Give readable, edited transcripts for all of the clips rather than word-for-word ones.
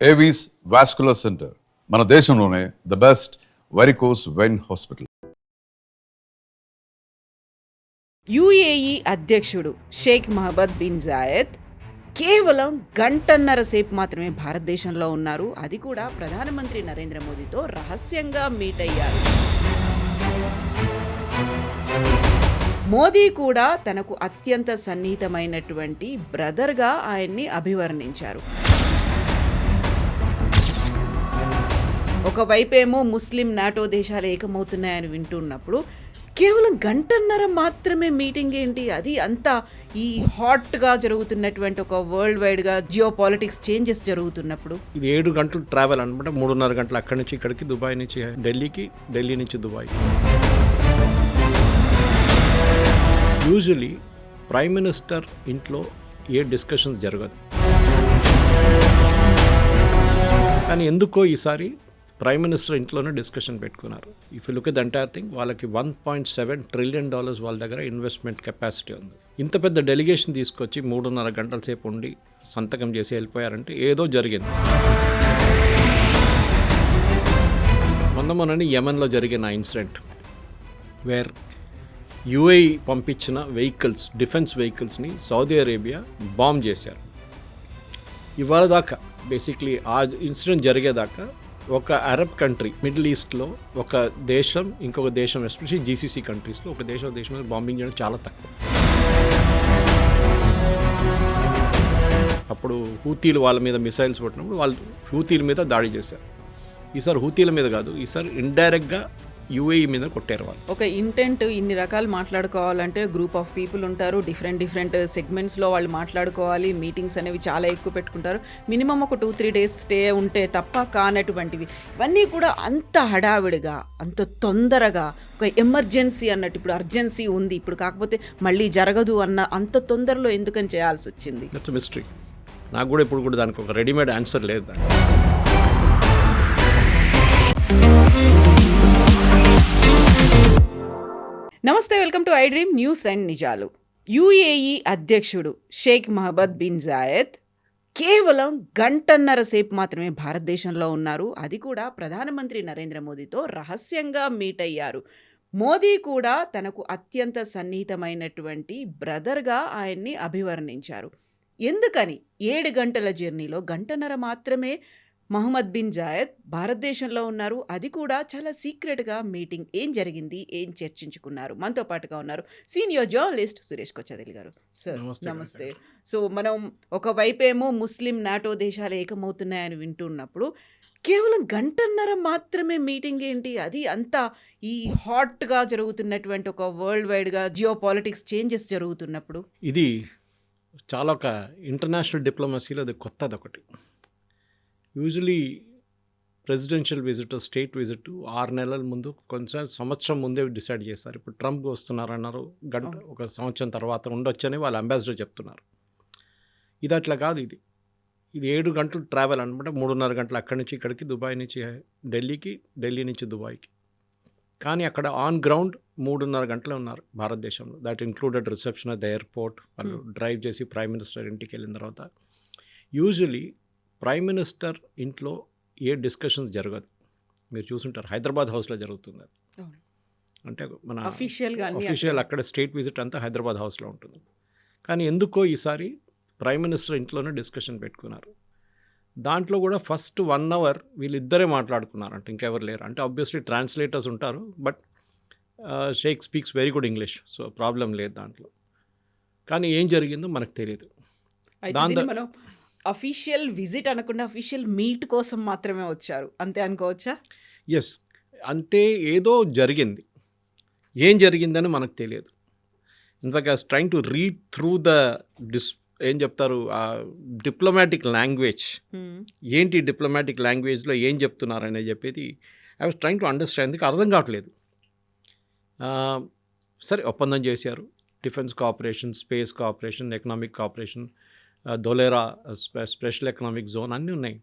Avis vascular centre మన దేశంలోనే the best varicose vein hospital. UAE అధ్యక్షుడు షేక్ మహమ్మద్ బిన్ జాయద్ కేవలం గంటన్నర సేపు మాత్రమే భారతదేశంలో ఉన్నారు. అది కూడా ప్రధానమంత్రి నరేంద్ర మోదీతో రహస్యంగా మీట్ అయ్యారు. మోదీ కూడా తనకు అత్యంత సన్నిహితమైనటువంటి బ్రదర్గా ఆయన్ని అభివర్ణించారు. ఒకవైపేమో ముస్లిం నాటో దేశాలు ఏకమవుతున్నాయని వింటున్నప్పుడు కేవలం గంటన్నర మాత్రమే మీటింగ్ ఏంటి, అది అంతా ఈ హాట్గా జరుగుతున్నటువంటి ఒక వరల్డ్ వైడ్గా జియో పాలిటిక్స్ చేంజెస్ జరుగుతున్నప్పుడు ఇది 7 గంటలు ట్రావెల్ అనమాట. 3.5 గంటలు అక్కడి నుంచి ఇక్కడికి, దుబాయ్ నుంచి ఢిల్లీకి, ఢిల్లీ నుంచి దుబాయ్. యూజువలీ ప్రైమ్ మినిస్టర్ ఇంట్లో ఏ డిస్కషన్స్ జరగదు, కానీ ఎందుకో ఈసారి ప్రైమ్ మినిస్టర్ ఇంట్లోనే డిస్కషన్ పెట్టుకున్నారు. If you look at the entire thing, వాళ్ళకి $1.7 ట్రిలియన్ వాళ్ళ దగ్గర ఇన్వెస్ట్మెంట్ కెపాసిటీ ఉంది. ఇంత పెద్ద డెలిగేషన్ తీసుకొచ్చి 3.5 గంటల సేపు ఉండి సంతకం చేసి వెళ్ళిపోయారంటే ఏదో జరిగింది. మొన్నని యెమెన్లో జరిగిన ఇన్సిడెంట్ వేర్ యుఏఈ పంపించిన వెహికల్స్, డిఫెన్స్ వెహికల్స్ని సౌదీ అరేబియా బాంబ్ చేశారు. ఇవాళ దాకా బేసిక్లీ ఆ ఇన్సిడెంట్ జరిగేదాకా ఒక అరబ్ కంట్రీ, మిడిల్ ఈస్ట్లో ఒక దేశం ఇంకొక దేశం, ఎస్పెషల్లీ జీసీసీ కంట్రీస్లో ఒక దేశం మీద బాంబింగ్ చేయడం చాలా తక్కువ. అప్పుడు హూతీలు వాళ్ళ మీద మిసైల్స్ కొట్టినప్పుడు వాళ్ళు హూతీల మీద దాడి చేశారు. ఈసారి హూతీల మీద కాదు, ఈసారి ఇండైరెక్ట్గా యుఏఈ మీద కొట్టారు వాళ్ళు. ఒక ఇంటెంట్ ఇన్ని రకాలు మాట్లాడుకోవాలంటే గ్రూప్ ఆఫ్ పీపుల్ ఉంటారు, డిఫరెంట్ సెగ్మెంట్స్లో వాళ్ళు మాట్లాడుకోవాలి, మీటింగ్స్ అనేవి చాలా ఎక్కువ పెట్టుకుంటారు. మినిమం ఒక 2-3 డేస్ స్టే ఉంటే తప్ప కానటువంటివి ఇవన్నీ కూడా అంత హడావిడిగా, అంత తొందరగా, ఒక ఎమర్జెన్సీ అన్నట్టు. ఇప్పుడు అర్జెన్సీ ఉంది, ఇప్పుడు కాకపోతే మళ్ళీ జరగదు అన్న అంత తొందరలో ఎందుకని చేయాల్సి వచ్చింది? That's mystery. నాకు కూడా ఇప్పుడు కూడా దానికి ఒక రెడీమేడ్ ఆన్సర్ లేదు. నమస్తే, welcome to I dream news and నిజాలు. యుఏఈ అధ్యక్షుడు షేక్ మహమ్మద్ బిన్ జాయద్ కేవలం గంటన్నర సేపు మాత్రమే భారతదేశంలో ఉన్నారు. అది కూడా ప్రధానమంత్రి నరేంద్ర మోదీతో రహస్యంగా మీట్ అయ్యారు. మోదీ కూడా తనకు అత్యంత సన్నిహితమైనటువంటి బ్రదర్గా ఆయన్ని అభివర్ణించారు. ఎందుకని 7 గంటల జర్నీలో గంటన్నర మాత్రమే మహమ్మద్ బిన్ జాయద్ భారతదేశంలో ఉన్నారు, అది కూడా చాలా సీక్రెట్గా మీటింగ్. ఏం జరిగింది, ఏం చర్చించుకున్నారు? మనతో పాటుగా ఉన్నారు సీనియర్ జర్నలిస్ట్ సురేష్ కొచ్చదిల్ గారు. సార్ నమస్తే. సో మనం ఒకవైపేమో ముస్లిం నాటో దేశాలు ఏకమవుతున్నాయని వింటున్నప్పుడు కేవలం గంటన్నర మాత్రమే మీటింగ్ ఏంటి, అది అంతా ఈ హాట్గా జరుగుతున్నటువంటి ఒక వరల్డ్ వైడ్గా జియో పాలిటిక్స్ చేంజెస్ జరుగుతున్నప్పుడు ఇది చాలా ఒక ఇంటర్నేషనల్ డిప్లొమసీలో అది కొత్తది ఒకటి. Usually presidential visit, state visit 6 నెలల ముందు, కొంచెం సంవత్సరం ముందే డిసైడ్ చేస్తారు. ఇప్పుడు ట్రంప్ వస్తున్నారన్నారు, ఒక సంవత్సరం తర్వాత ఉండొచ్చని వాళ్ళ అంబాసిడర్ చెప్తున్నారు. ఇది అట్లా కాదు. ఇది 7 గంటలు ట్రావెల్ అనమాట. 3.5 గంటలు అక్కడి నుంచి ఇక్కడికి, దుబాయ్ నుంచి ఢిల్లీకి, ఢిల్లీ నుంచి దుబాయ్కి. కానీ అక్కడ ఆన్ గ్రౌండ్ 3.5 గంటలే ఉన్నారు భారతదేశంలో. That included reception at the airport. వాళ్ళు డ్రైవ్ చేసి ప్రైమ్ మినిస్టర్ ఇంటికి వెళ్ళిన తర్వాత యూజువలీ ప్రైమ్ మినిస్టర్ ఇంట్లో ఏ డిస్కషన్స్ జరగదు. మీరు చూసుంటారు, హైదరాబాద్ హౌస్లో జరుగుతుంది. అంటే మన అఫీషియల్ అక్కడ స్టేట్ విజిట్ అంతా హైదరాబాద్ హౌస్లో ఉంటుంది. కానీ ఎందుకో ఈసారి ప్రైమ్ మినిస్టర్ ఇంట్లోనే డిస్కషన్ పెట్టుకున్నారు. దాంట్లో కూడా ఫస్ట్ 1 అవర్ వీళ్ళిద్దరే మాట్లాడుకున్నారు, అంటే ఇంకెవరు లేరు. అంటే ఆబ్వియస్లీ ట్రాన్స్లేటర్స్ ఉంటారు, but sheikh speaks very good English, so problem లేదు దాంట్లో. కానీ ఏం జరిగిందో మనకు తెలియదు. మనం అఫీషియల్ విజిట్ అనకుండా అఫీషియల్ మీట్ కోసం మాత్రమే వచ్చారు, అంతే అనుకోవచ్చా? ఎస్, అంతే. ఏదో జరిగింది, ఏం జరిగిందని మనకు తెలియదు. In fact I was trying to read through the ఏం చెప్తారు డిప్లొమాటిక్ లాంగ్వేజ్, ఏంటి డిప్లొమాటిక్ లాంగ్వేజ్లో ఏం చెప్తున్నారు అనేది చెప్పేది I was trying to understand. అర్థం కావట్లేదు. సరే, ఒప్పందం చేశారు. Defence cooperation, space cooperation, economic cooperation, Dholera special economic zone అన్నీ ఉన్నాయి.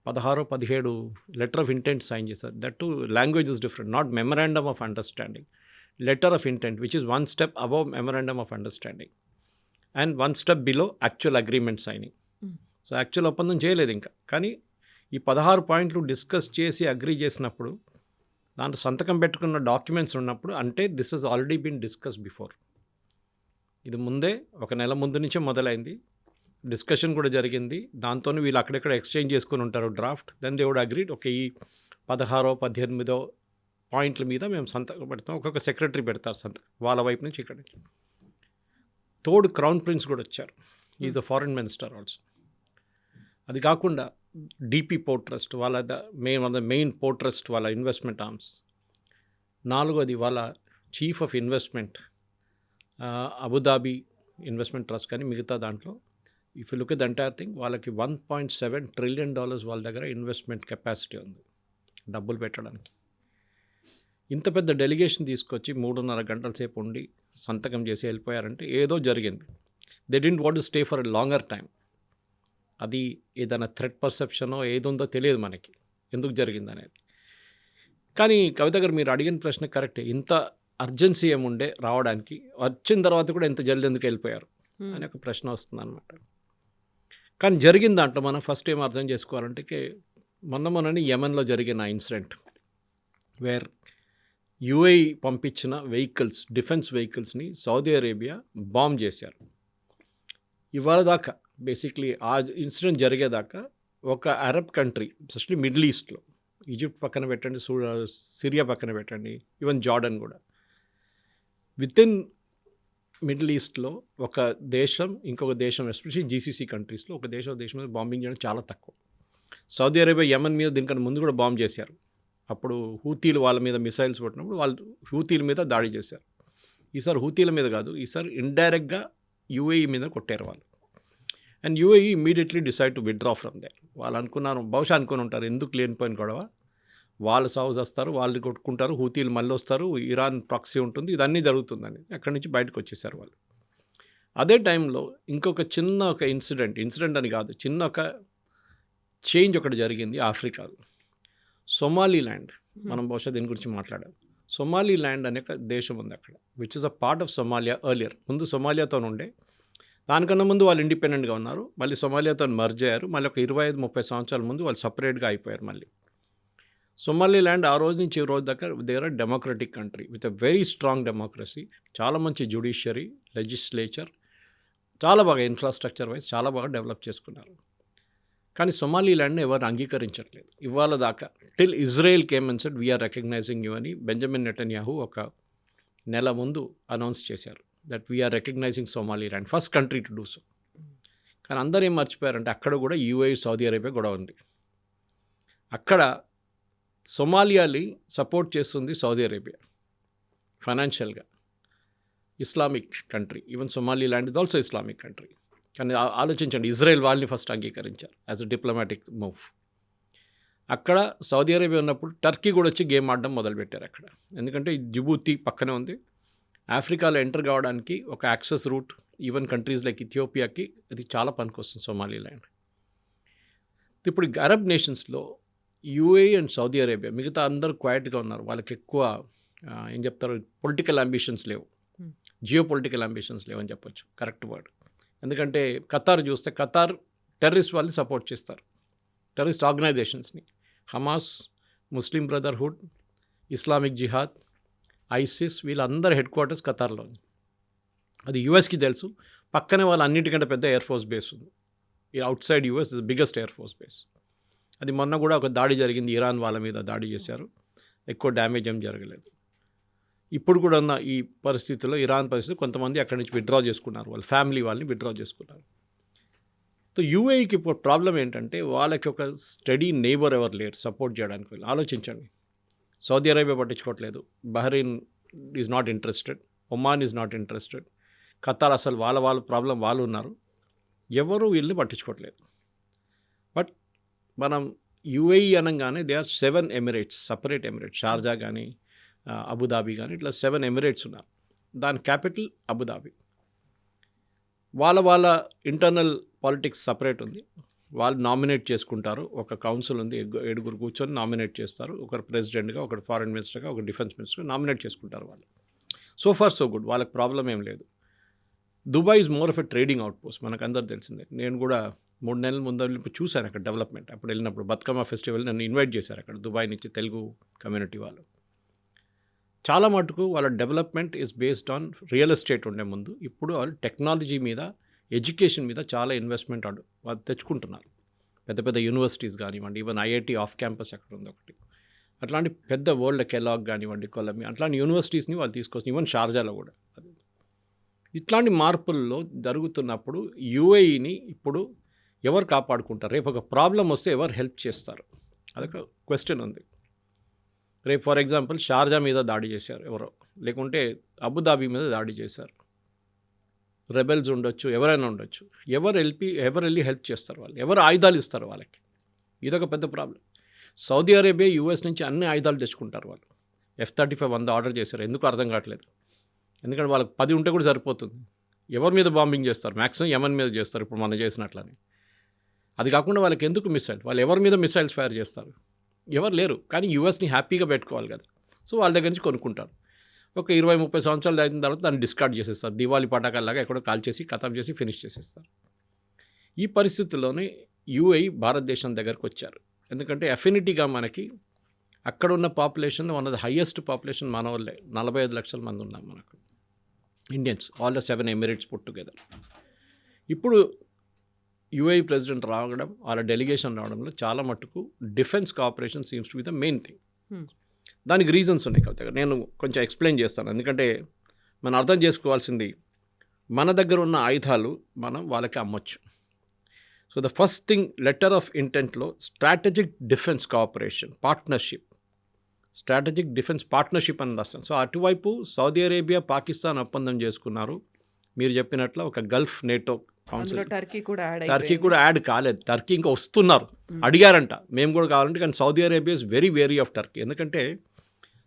16-17 లెటర్ ఆఫ్ ఇంటెంట్ సైన్ చేశారు. That to language is different, not memorandum of understanding, letter of intent which is 1 step above memorandum of understanding and 1 step below actual agreement signing. So actual ఒప్పందం చేయలేదు ఇంకా, కానీ ఈ 16 పాయింట్లు discuss చేసి agree చేసినప్పుడు దాంట్లో సంతకం పెట్టుకున్న డాక్యుమెంట్స్ ఉన్నప్పుడు అంటే this is already been discuss before. ఇది ముందే ఒక నెల ముందు నుంచే మొదలైంది, డిస్కషన్ కూడా జరిగింది. దాంతో వీళ్ళు అక్కడెక్కడ ఎక్స్చేంజ్ చేసుకుని ఉంటారు draft. Then they would agreed okay ఈ 16 18 పాయింట్ల మీద మేము సంతకం పెడతాం. ఒక్కొక్క సెక్రటరీ పెడతారు సంతకం వాళ్ళ వైపు నుంచి. ఇక్కడ తోడు క్రౌన్ ప్రిన్స్ కూడా వచ్చారు, is a foreign minister also. అది కాకుండా డిపి పోర్ట్ ట్రస్ట్ వాళ్ళ మెయిన్ పోర్ట్ ట్రస్ట్ వాళ్ళ ఇన్వెస్ట్మెంట్ ఆర్మ్స్. 4వది వాళ్ళ chief of investment Abu Dhabi investment trust. కానీ మిగతా దాంట్లో if you look at the entire thing వాళ్ళకి $1.7 trillion వాళ్ళ దగ్గర ఇన్వెస్ట్మెంట్ కెపాసిటీ ఉంది డబ్బులు పెట్టడానికి. ఇంత పెద్ద డెలిగేషన్ తీసుకొచ్చి 3.5 గంటల సేపు ఉండి సంతకం చేసి వెళ్ళిపోయారంటే ఏదో జరిగింది. They didn't want to stay for a longer time. అది ఏదైనా థ్రెట్ పర్సెప్షనో ఏదుందో తెలియదు మనకి ఎందుకు జరిగింది అనేది. కానీ కవిత గారు మీరు అడిగిన ప్రశ్న కరెక్టే. ఇంత అర్జెన్సీ ఏముండే రావడానికి, వచ్చిన తర్వాత కూడా ఎంత జల్ది ఎందుకు వెళ్ళిపోయారు అనే ఒక ప్రశ్న వస్తుంది అనమాట. కానీ జరిగిన దాంట్లో మనం ఫస్ట్ ఏం అర్థం చేసుకోవాలంటే మొన్నని యెమెన్లో జరిగిన ఇన్సిడెంట్ వేర్ యుఏఈ పంపించిన వెహికల్స్, డిఫెన్స్ వెహికల్స్ని సౌదీ అరేబియా బాంబ్ చేశారు. ఇవాళ దాకా బేసిక్లీ ఆ ఇన్సిడెంట్ జరిగేదాకా ఒక అరబ్ కంట్రీ, ఎస్పెషలీ మిడిల్ ఈస్ట్లో, ఈజిప్ట్ పక్కన పెట్టండి, సిరియా పక్కన పెట్టండి, ఈవెన్ జార్డన్ కూడా, వితిన్ మిడిల్ ఈస్ట్లో ఒక దేశం ఇంకొక దేశం, ఎస్పెషల్లీ జీసీసీ కంట్రీస్లో ఒక దేశం మీద బాంబింగ్ చేయడం చాలా తక్కువ. సౌదీ అరేబియా యెమెన్ మీద దీనికన్నా ముందు కూడా బాంబ్ చేశారు. అప్పుడు హూతీలు వాళ్ళ మీద మిసైల్స్ పెట్టినప్పుడు వాళ్ళు హూతీల మీద దాడి చేశారు. ఈసారి హూతీల మీద కాదు, ఈసారి ఇండైరెక్ట్గా యుఏఈ మీద కొట్టారు వాళ్ళు. And UAE immediately decide to withdraw from there. వాళ్ళు అనుకున్నారు, బహుశా అనుకుని ఉంటారు ఎందుకు లేనిపోయిన గొడవ, వాళ్ళు సాగు చేస్తారు, వాళ్ళు కొట్టుకుంటారు, హూతీలు మళ్ళీ వస్తారు, ఇరాన్ ప్రాక్సీ ఉంటుంది, ఇదన్నీ జరుగుతుందని అక్కడి నుంచి బయటకు వచ్చేసారు వాళ్ళు. అదే టైంలో ఇంకొక చిన్న ఒక ఇన్సిడెంట్ అని కాదు, చిన్న ఒక చేంజ్ ఒకటి జరిగింది ఆఫ్రికాలో. సొమాలీల్యాండ్, మనం బహుశా దీని గురించి మాట్లాడాం. సొమాలీల్యాండ్ అనే ఒక దేశం ఉంది అక్కడ, which is a part of Somalia earlier. ముందు సొమాలియాతో ఉండే, దానికన్నా ముందు వాళ్ళు ఇండిపెండెంట్గా ఉన్నారు, మళ్ళీ సొమాలియాతో మర్జ్ అయ్యారు, మళ్ళీ ఒక 25-30 సంవత్సరాల ముందు వాళ్ళు సపరేట్గా అయిపోయారు మళ్ళీ. సొమాలీల్యాండ్ ఆ రోజు నుంచి ఈ రోజు దాకా they are democratic country with a very strong democracy, చాలా మంచి జ్యుడిషియరీ, లెజిస్లేచర్, చాలా బాగా ఇన్ఫ్రాస్ట్రక్చర్ వైజ్ చాలా బాగా డెవలప్ చేసుకున్నారు. కానీ సొమాలీల్యాండ్ని ఎవరు అంగీకరించట్లేదు ఇవాళ దాకా. Till Israel came and said we are recognising you అని బెంజమిన్ నెటన్యాహు ఒక నెల ముందు అనౌన్స్ చేశారు that we are recognising Somaliland, first country to do so. కానీ అందరూ ఏం మర్చిపోయారంటే అక్కడ కూడా యుఏఈ సౌదీ అరేబియా గొడవ ఉంది. అక్కడ సొమాలియాని సపోర్ట్ చేస్తుంది సౌదీ అరేబియా ఫైనాన్షియల్గా, Islamic country. Even Somaliland is also Islamic country. కానీ ఆలోచించండి, ఇజ్రాయెల్ వాళ్ళని ఫస్ట్ అంగీకరించారు యాజ్ అ డిప్లొమాటిక్ మూవ్. అక్కడ సౌదీ అరేబియా ఉన్నప్పుడు టర్కీ కూడా వచ్చి గేమ్ ఆడడం మొదలుపెట్టారు అక్కడ. ఎందుకంటే జిబూతి పక్కనే ఉంది, ఆఫ్రికాలో ఎంటర్ కావడానికి ఒక access route, even countries like ఇథియోపియాకి అది చాలా పనికొస్తుంది సొమాలీల్యాండ్. ఇప్పుడు అరబ్ నేషన్స్లో యుఏఈ అండ్ సౌదీ అరేబియా, మిగతా అందరూ క్వైట్గా ఉన్నారు. వాళ్ళకి ఎక్కువ ఏం చెప్తారు, పొలిటికల్ అంబిషన్స్ లేవు, జియో పొలిటికల్ అంబిషన్స్ లేవు అని చెప్పొచ్చు, కరెక్ట్ వర్డ్. ఎందుకంటే ఖతార్ చూస్తే ఖతార్ టెర్రరిస్ట్ వాళ్ళని సపోర్ట్ చేస్తారు, terrorist ఆర్గనైజేషన్స్ని, Hamas, Muslim Brotherhood, Islamic జిహాద్, ఐసిస్, వీళ్ళందరి హెడ్ క్వార్టర్స్ ఖతార్లో ఉంది. అది యుఎస్కి తెలుసు. పక్కనే వాళ్ళ అన్నిటికంటే పెద్ద ఎయిర్ ఫోర్స్ బేస్ ఉంది. ఈ out side US is the biggest air force base. అది మొన్న కూడా ఒక దాడి జరిగింది, ఇరాన్ వాళ్ళ మీద దాడి చేశారు, ఎక్కువ డ్యామేజ్ ఏం జరగలేదు. ఇప్పుడు కూడా ఉన్న ఈ పరిస్థితుల్లో, ఇరాన్ పరిస్థితి, కొంతమంది అక్కడి నుంచి విత్డ్రా చేసుకున్నారు, వాళ్ళ ఫ్యామిలీ వాళ్ళని విత్డ్రా చేసుకున్నారు. సో యూఏఈకి ఇప్పుడు ప్రాబ్లం ఏంటంటే వాళ్ళకి ఒక స్టడీ నేబర్ ఎవరు లేరు సపోర్ట్ చేయడానికి. ఆలోచించండి, సౌదీ అరేబియా పట్టించుకోవట్లేదు, Bahrain is not interested, Oman is not interested, Qatar అసలు వాళ్ళ ప్రాబ్లం వాళ్ళు ఉన్నారు, ఎవరు వీళ్ళని పట్టించుకోవట్లేదు. బట్ మనం యూఏఈ అనగానే they are 7 emirates, separate emirates, Sharjah కానీ అబుదాబి కానీ ఇట్లా 7 ఎమిరేట్స్ ఉన్నారు. దాని క్యాపిటల్ అబుదాబి. వాళ్ళ ఇంటర్నల్ పాలిటిక్స్ సపరేట్ ఉంది. వాళ్ళు నామినేట్ చేసుకుంటారు, ఒక కౌన్సిల్ ఉంది, 7 కూర్చొని నామినేట్ చేస్తారు, ఒకరు ప్రెసిడెంట్గా, ఒకరు ఫారెన్ మినిస్టర్గా, ఒక డిఫెన్స్ మినిస్టర్గా నామినేట్ చేసుకుంటారు వాళ్ళు. సో ఫార్ సో గుడ్, వాళ్ళకి ప్రాబ్లం ఏం లేదు. Dubai is more of a trading out post, మనకు అందరు తెలిసిందే. నేను కూడా 3 నెలల ముందు వెళ్ళి చూశాను అక్కడ డెవలప్మెంట్. అప్పుడు వెళ్ళినప్పుడు బతుకమ్మ ఫెస్టివల్ నన్ను ఇన్వైట్ చేశారు అక్కడ దుబాయ్ నుంచి తెలుగు కమ్యూనిటీ వాళ్ళు. చాలా మటుకు వాళ్ళ development is based on real estate ఉండే ముందు. ఇప్పుడు వాళ్ళు టెక్నాలజీ మీద, ఎడ్యుకేషన్ మీద చాలా ఇన్వెస్ట్మెంట్ వాళ్ళు తెచ్చుకుంటున్నారు. పెద్ద పెద్ద యూనివర్సిటీస్ కానివ్వండి, ఈవెన్ ఐఐటి ఆఫ్ క్యాంపస్ అక్కడ ఉంది ఒకటి. అట్లాంటి పెద్ద వరల్డ్ కెలాగ్ కానివ్వండి, కొలంబియా, అట్లాంటి యూనివర్సిటీస్ని వాళ్ళు తీసుకొచ్చి, ఈవెన్ షార్జాలో కూడా. ఇట్లాంటి మార్పుల్లో జరుగుతున్నప్పుడు యూఏఈని ఇప్పుడు ఎవరు కాపాడుకుంటారు? రేపు ఒక ప్రాబ్లం వస్తే ఎవరు హెల్ప్ చేస్తారు? అదొక క్వశ్చన్ ఉంది. రేపు ఫర్ ఎగ్జాంపుల్ షార్జా మీద దాడి చేశారు ఎవరో, లేకుంటే అబుదాబి మీద దాడి చేశారు, రెబెల్స్ ఉండొచ్చు, ఎవరైనా ఉండొచ్చు. ఎవరు వెళ్ళి హెల్ప్ చేస్తారు? వాళ్ళు ఎవరు ఆయుధాలు ఇస్తారు వాళ్ళకి? ఇదొక పెద్ద ప్రాబ్లం. సౌదీ అరేబియా యూఎస్ నుంచి అన్ని ఆయుధాలు తెచ్చుకుంటారు వాళ్ళు. F-35 100 ఆర్డర్ చేశారు. ఎందుకు అర్థం కావట్లేదు. ఎందుకంటే వాళ్ళకి 10 ఉంటే కూడా సరిపోతుంది. ఎవరి మీద బాంబింగ్ చేస్తారు? మ్యాక్సిమం యమన్ మీద చేస్తారు ఇప్పుడు మనం చేసినట్లని. అది కాకుండా వాళ్ళకి ఎందుకు మిసైల్? వాళ్ళు ఎవరి మీద మిసైల్స్ ఫైర్ చేస్తారు? ఎవరు లేరు. కానీ యూఎస్ని హ్యాపీగా పెట్టుకోవాలి కదా. సో వాళ్ళ దగ్గర నుంచి కొనుక్కుంటారు. ఒక 20-30 సంవత్సరాలు అయిన తర్వాత దాన్ని డిస్కార్డ్ చేసేస్తారు. దివాళీ పటాకాల్లాగా ఎక్కడో కాల్ చేసి ఖతం చేసి ఫినిష్ చేసేస్తారు. ఈ పరిస్థితుల్లోనే యూఏఈ భారతదేశం దగ్గరకు వచ్చారు. ఎందుకంటే అఫినిటీగా మనకి అక్కడ ఉన్న population one of the highest population మన వాళ్ళే. 45 లక్షల మంది ఉన్నాం మనకు Indians, all the 7 Emirates put together. ఇప్పుడు యూఏఈ ప్రెసిడెంట్ రావడం, వాళ్ళ డెలిగేషన్ రావడంలో చాలా మట్టుకు defence cooperation seems to be the main thing. దానికి రీజన్స్ ఉన్నాయి కవిత. నేను కొంచెం ఎక్స్ప్లెయిన్ చేస్తాను. ఎందుకంటే మనం అర్థం చేసుకోవాల్సింది, మన దగ్గర ఉన్న ఆయుధాలు మనం వాళ్ళకి అమ్మొచ్చు. So the first thing letter of ఇంటెంట్లో strategic defence cooperation partnership, strategic defence partnership అని రాస్తాను. సో అటువైపు సౌదీ అరేబియా, పాకిస్తాన్ ఒప్పందం చేసుకున్నారు. మీరు చెప్పినట్లు ఒక గల్ఫ్ నేటో కౌన్సిల్. టర్కీ కూడా యాడ్ కాలేదు. టర్కీ ఇంకా వస్తున్నారు, అడిగారంట మేము కూడా కావాలంటే. కానీ Saudi Arabia is very very of Turkey. ఎందుకంటే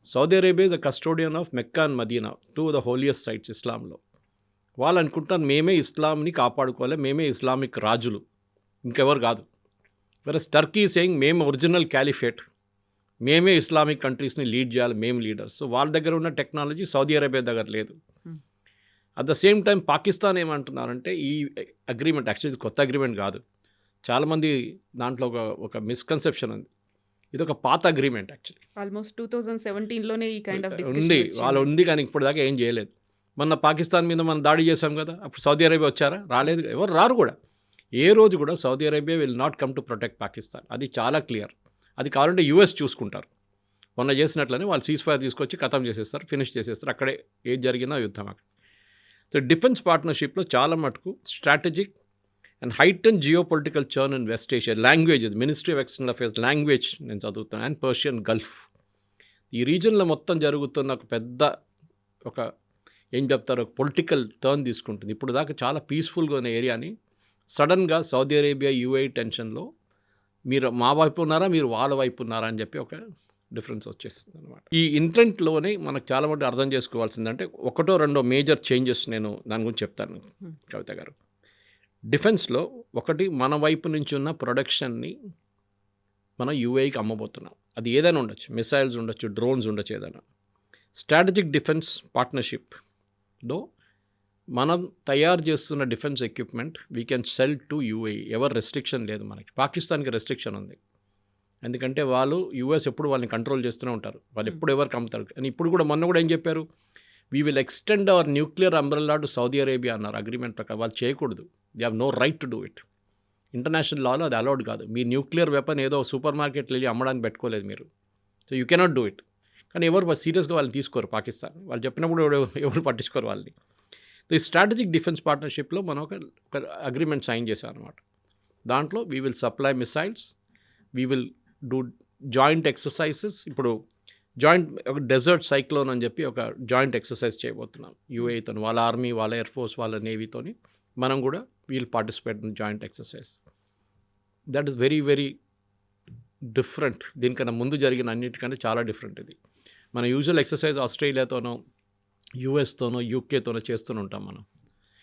Saudi Arabia is the custodian of Mecca and Medina, 2 the holiest sites ఇస్లాంలో. వాళ్ళు అనుకుంటారు మేమే ఇస్లాంని కాపాడుకోవాలి, మేమే ఇస్లామిక్ రాజులు, ఇంకెవరు కాదు. వెరస్ టర్కీ సేయింగ్ మేము ఒరిజినల్ క్యాలిఫేట్, మేమే ఇస్లామిక్ కంట్రీస్ని లీడ్ చేయాలి, మేము లీడర్స్. సో వాళ్ళ దగ్గర ఉన్న టెక్నాలజీ సౌదీ అరేబియా దగ్గర లేదు. At the same time Pakistan ఏమంటున్నారంటే ఈ అగ్రిమెంట్ యాక్చువల్లీ కొత్త అగ్రిమెంట్ కాదు. చాలామంది దాంట్లో ఒక మిస్కన్సెప్షన్ ఉంది. ఇది ఒక పాత అగ్రిమెంట్ యాక్చువల్లీ. ఆల్మోస్ట్ 2017లోనే ఈ కైండ్ ఆఫ్ ఉంది, వాళ్ళు ఉంది. కానీ ఇప్పుడు దాకా ఏం చేయలేదు. మొన్న పాకిస్తాన్ మీద మనం దాడి చేసాం కదా, అప్పుడు సౌదీ అరేబియా వచ్చారా? రాలేదు. ఎవరు రారు కూడా. ఏ రోజు కూడా Saudi Arabia will not come to protect Pakistan. అది చాలా క్లియర్. అది కావాలంటే యూఎస్ చూసుకుంటారు. మొన్న చేసినట్లనే వాళ్ళు సీజ్ ఫైర్ తీసుకొచ్చి ఖతం చేసేస్తారు, ఫినిష్ చేసేస్తారు. అక్కడే ఏది జరిగినా యుద్ధం అక్కడ. సో డిఫెన్స్ పార్ట్నర్షిప్లో చాలా మటుకు strategic and heighten geopolitical churn in West Asia. Language, ministry of external affairs language నేను చదువుతాను, అండ్ పర్షియన్ గల్ఫ్. ఈ రీజన్లో మొత్తం జరుగుతున్న ఒక పెద్ద ఏం చెప్తారు, ఒక పొలిటికల్ టర్న్ తీసుకుంటుంది. ఇప్పుడు దాకా చాలా పీస్ఫుల్గా ఉన్న ఏరియాని సడన్గా సౌదీ అరేబియా యూఏఈ టెన్షన్లో మీరు మా వైపు ఉన్నారా, మీరు వాళ్ళ వైపు ఉన్నారా అని చెప్పి ఒక డిఫరెన్స్ వచ్చేస్తుంది అనమాట. ఈ ఇంటెంట్లోనే మనకు చాలా మటుకు అర్థం చేసుకోవాల్సిందంటే 1-2 మేజర్ చేంజెస్ నేను దాని గురించి చెప్తాను కవిత గారు. డిఫెన్స్లో ఒకటి, మన వైపు నుంచి ఉన్న ప్రొడక్షన్ని మనం యూఏఈకి అమ్మబోతున్నాం. అది ఏదైనా ఉండొచ్చు, మిసైల్స్ ఉండొచ్చు, డ్రోన్స్ ఉండొచ్చు, ఏదైనా. స్ట్రాటజిక్ డిఫెన్స్ పార్ట్నర్షిప్లో మనం తయారు చేస్తున్న defence equipment we can cell to UAE. ఎవరు రెస్ట్రిక్షన్ లేదు మనకి. పాకిస్తాన్కి రెస్ట్రిక్షన్ ఉంది, ఎందుకంటే వాళ్ళు యూఎస్ ఎప్పుడు వాళ్ళని కంట్రోల్ చేస్తూనే ఉంటారు. వాళ్ళు ఎప్పుడు ఎవరికి అమ్ముతారు. అని ఇప్పుడు కూడా మొన్న కూడా ఏం చెప్పారు, we will extend our nuclear umbrella to Saudi Arabia అన్నారు అగ్రిమెంట్ ప్రకారం. వాళ్ళు చేయకూడదు. They have no right to do it. International లాలో అది అలౌడ్ కాదు. మీ న్యూక్లియర్ వెపన్ ఏదో సూపర్ మార్కెట్లో వెళ్ళి అమ్మడానికి పెట్టుకోలేదు మీరు. So you cannot do it. కానీ ఎవరు సీరియస్గా వాళ్ళని తీసుకోరు పాకిస్తాన్. వాళ్ళు చెప్పినప్పుడు ఎవరు పట్టించుకోరు వాళ్ళని. ఈ స్ట్రాటజిక్ డిఫెన్స్ పార్ట్నర్షిప్లో మనం ఒక అగ్రిమెంట్ సైన్ చేశాం అనమాట. దాంట్లో we will supply missiles, we will do joint exercises. ఇప్పుడు జాయింట్ ఒక డెజర్ట్ సైక్లోన్ అని చెప్పి ఒక జాయింట్ ఎక్సర్సైజ్ చేయబోతున్నాం యూఏఈతో. వాళ్ళ ఆర్మీ, వాళ్ళ ఎయిర్ ఫోర్స్, వాళ్ళ నేవీతోని మనం కూడా we'll participate in joint exercise. That is very very different. దీనికన్నా ముందు జరిగిన అన్నిటికంటే చాలా డిఫరెంట్ ఇది. మన యూజువల్ ఎక్సర్సైజ్ ఆస్ట్రేలియాతోనో, యూఎస్తోనో, యూకేతోనో చేస్తూనే ఉంటాం మనం.